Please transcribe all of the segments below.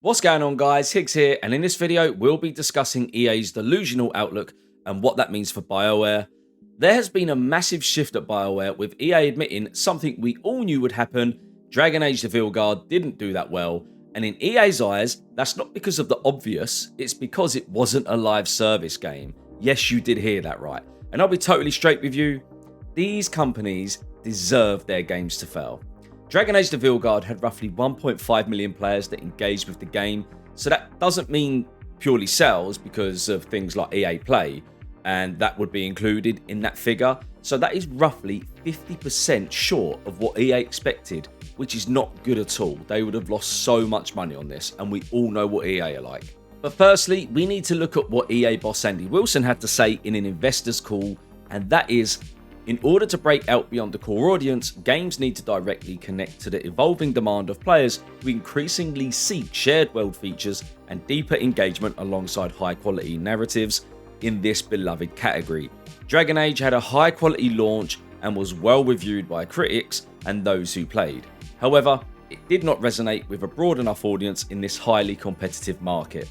What's going on, guys? Higgs here, and in this video we'll be discussing EA's delusional outlook and what that means for Bioware. There has been a massive shift at Bioware, with EA admitting something we all knew would happen. Dragon Age: The Veilguard didn't do that well, and in EA's eyes, that's not because of the obvious, it's because it wasn't a live service game. Yes, you did hear that right. And I'll be totally straight with you, these companies deserve their games to fail. Dragon Age: The Veilguard had roughly 1.5 million players that engaged with the game, so that doesn't mean purely sales because of things like EA Play, and that would be included in that figure. So that is roughly 50% short of what EA expected, which is not good at all. They would have lost so much money on this, and we all know what EA are like. But firstly, we need to look at what EA boss Andy Wilson had to say in an investors call, and that is, in order to break out beyond the core audience, games need to directly connect to the evolving demand of players who increasingly seek shared world features and deeper engagement alongside high quality narratives in this beloved category. Dragon Age had a high quality launch and was well reviewed by critics and those who played. However, it did not resonate with a broad enough audience in this highly competitive market.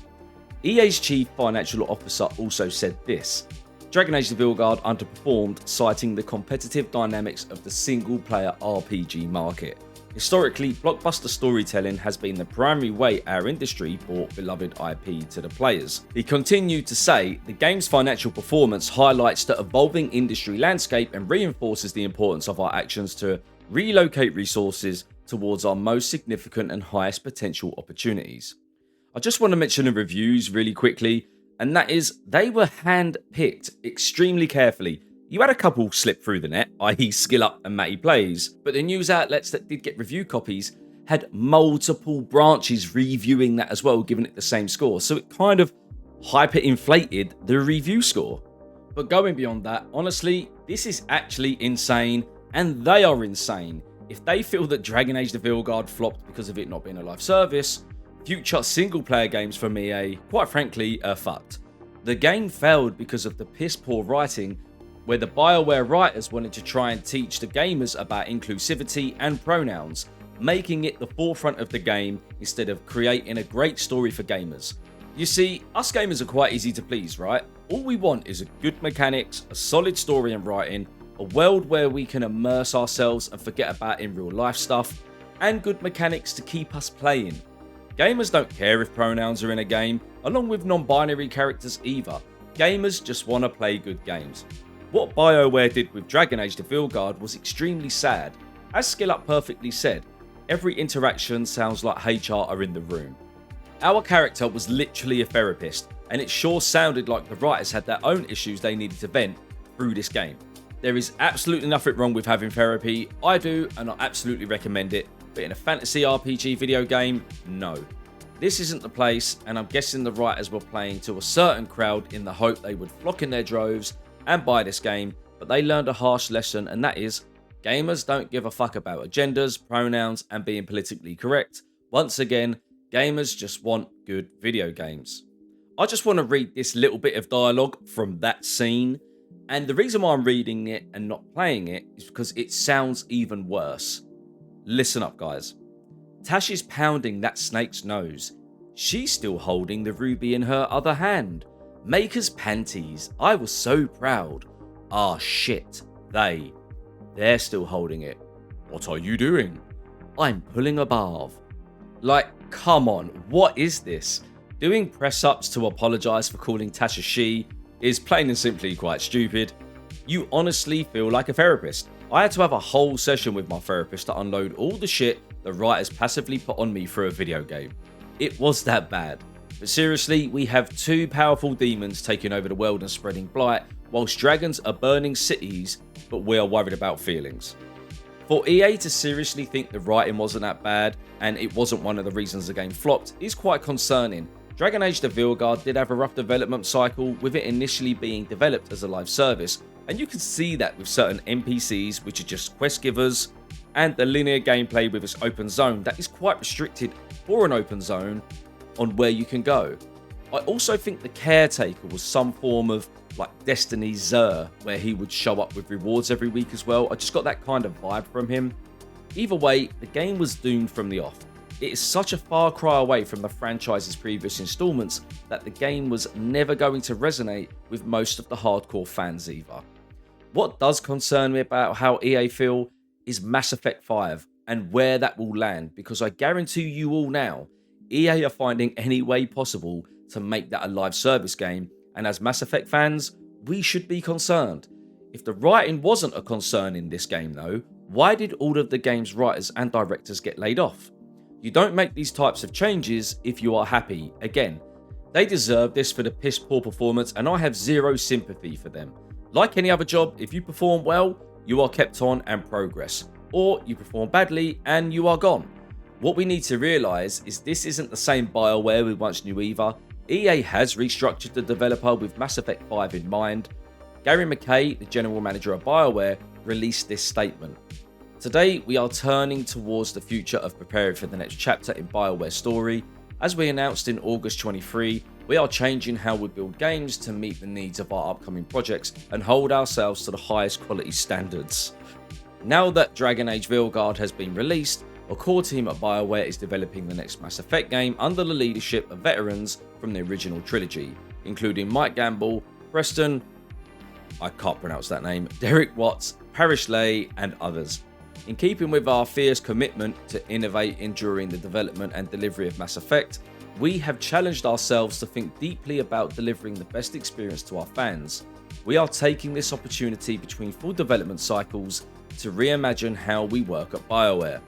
EA's chief financial officer also said this: Dragon Age: The Veilguard underperformed, citing the competitive dynamics of the single-player RPG market. Historically, blockbuster storytelling has been the primary way our industry brought beloved IP to the players. He continued to say, the game's financial performance highlights the evolving industry landscape and reinforces the importance of our actions to relocate resources towards our most significant and highest potential opportunities. I just want to mention the reviews really quickly, and that is, they were hand-picked extremely carefully. You had a couple slip through the net, i.e. Skill Up and Matty Plays, but the news outlets that did get review copies had multiple branches reviewing that as well, giving it the same score, so it kind of hyper-inflated the review score. But going beyond that, honestly, this is actually insane, and they are insane. If they feel that Dragon Age: The Veilguard flopped because of it not being a live service, future single-player games from EA, quite frankly, are fucked. The game failed because of the piss-poor writing, where the Bioware writers wanted to try and teach the gamers about inclusivity and pronouns, making it the forefront of the game instead of creating a great story for gamers. You see, us gamers are quite easy to please, right? All we want is a good mechanics, a solid story and writing, a world where we can immerse ourselves and forget about in real life stuff, and good mechanics to keep us playing. Gamers don't care if pronouns are in a game, along with non-binary characters either. Gamers just want to play good games. What Bioware did with Dragon Age: The Veilguard was extremely sad. As Skill Up perfectly said, every interaction sounds like HR are in the room. Our character was literally a therapist, and it sure sounded like the writers had their own issues they needed to vent through this game. There is absolutely nothing wrong with having therapy. I do, and I absolutely recommend it. But in a fantasy RPG video game, no. This isn't the place, and I'm guessing the writers were playing to a certain crowd in the hope they would flock in their droves and buy this game, but they learned a harsh lesson, and that is, gamers don't give a fuck about agendas, pronouns, and being politically correct. Once again, gamers just want good video games. I just want to read this little bit of dialogue from that scene, and the reason why I'm reading it and not playing it is because it sounds even worse. Listen up, guys. Tash is pounding that snake's nose. She's still holding the ruby in her other hand. Maker's panties. I was so proud. Ah, shit. They're still holding it. What are you doing? I'm pulling a barv. Like, come on, what is this? Doing press-ups to apologise for calling Tash a she is plain and simply quite stupid. You honestly feel like a therapist. I had to have a whole session with my therapist to unload all the shit the writers passively put on me for a video game. It was that bad. But seriously, we have two powerful demons taking over the world and spreading blight, whilst dragons are burning cities, but we are worried about feelings. For EA to seriously think the writing wasn't that bad, and it wasn't one of the reasons the game flopped, is quite concerning. Dragon Age: The Veilguard did have a rough development cycle, with it initially being developed as a live service, and you can see that with certain NPCs, which are just quest givers, and the linear gameplay with its open zone that is quite restricted for an open zone on where you can go. I also think the caretaker was some form of like Destiny Xur, where he would show up with rewards every week as well. I just got that kind of vibe from him. Either way, the game was doomed from the off. It is such a far cry away from the franchise's previous installments that the game was never going to resonate with most of the hardcore fans either. What does concern me about how EA feel is Mass Effect 5 and where that will land, because I guarantee you all now, EA are finding any way possible to make that a live service game, and as Mass Effect fans, we should be concerned. If the writing wasn't a concern in this game though, why did all of the game's writers and directors get laid off? You don't make these types of changes if you are happy. Again, they deserve this for the piss poor performance, and I have zero sympathy for them. Like any other job, if you perform well, you are kept on and progress, or you perform badly and you are gone. What we need to realise is this isn't the same Bioware we once knew either. EA has restructured the developer with Mass Effect 5 in mind. Gary McKay, the general manager of Bioware, released this statement. Today, we are turning towards the future of preparing for the next chapter in Bioware's story. As we announced in August 23, we are changing how we build games to meet the needs of our upcoming projects and hold ourselves to the highest quality standards. Now that Dragon Age Veilguard has been released, a core team at Bioware is developing the next Mass Effect game under the leadership of veterans from the original trilogy, including Mike Gamble, Preston, I can't pronounce that name, Derek Watts, Parish Lay, and others. In keeping with our fierce commitment to innovate during the development and delivery of Mass Effect, we have challenged ourselves to think deeply about delivering the best experience to our fans. We are taking this opportunity between full development cycles to reimagine how we work at Bioware.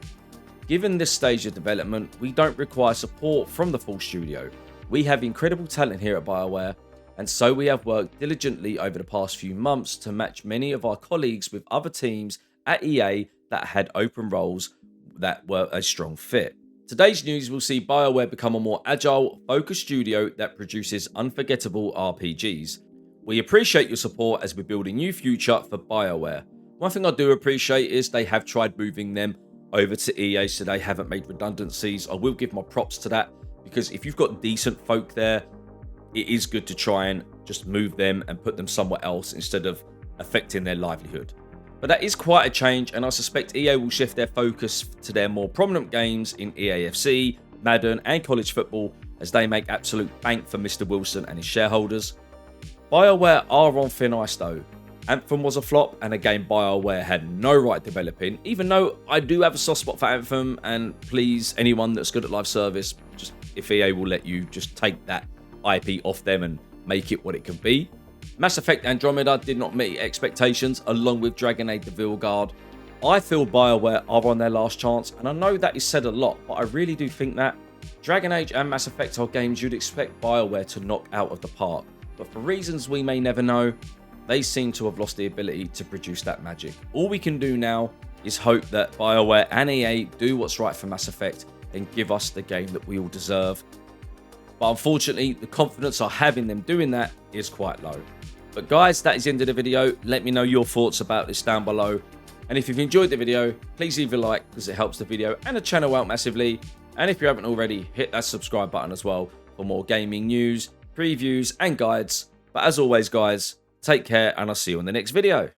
Given this stage of development, we don't require support from the full studio. We have incredible talent here at Bioware, and so we have worked diligently over the past few months to match many of our colleagues with other teams at EA that had open roles that were a strong fit. Today's news will see Bioware become a more agile, focused studio that produces unforgettable RPGs. We appreciate your support as we build a new future for Bioware. One thing I do appreciate is they have tried moving them over to EA so they haven't made redundancies. I will give my props to that, because if you've got decent folk there, it is good to try and just move them and put them somewhere else instead of affecting their livelihood. But that is quite a change, and I suspect EA will shift their focus to their more prominent games in EAFC, Madden and college football as they make absolute bank for Mr. Wilson and his shareholders. Bioware are on thin ice though. Anthem was a flop and a game Bioware had no right developing, even though I do have a soft spot for Anthem, and please, anyone that's good at live service, just if EA will let you just take that IP off them and make it what it can be. Mass Effect Andromeda did not meet expectations, along with Dragon Age the Veilguard. I feel Bioware are on their last chance, and I know that is said a lot, but I really do think that Dragon Age and Mass Effect are games you'd expect Bioware to knock out of the park, but for reasons we may never know, they seem to have lost the ability to produce that magic. All we can do now is hope that Bioware and EA do what's right for Mass Effect and give us the game that we all deserve. But unfortunately, the confidence I have in them doing that is quite low. But guys, that is the end of the video. Let me know your thoughts about this down below. And if you've enjoyed the video, please leave a like, because it helps the video and the channel out massively. And if you haven't already, hit that subscribe button as well for more gaming news, previews and guides. But as always guys, take care and I'll see you in the next video.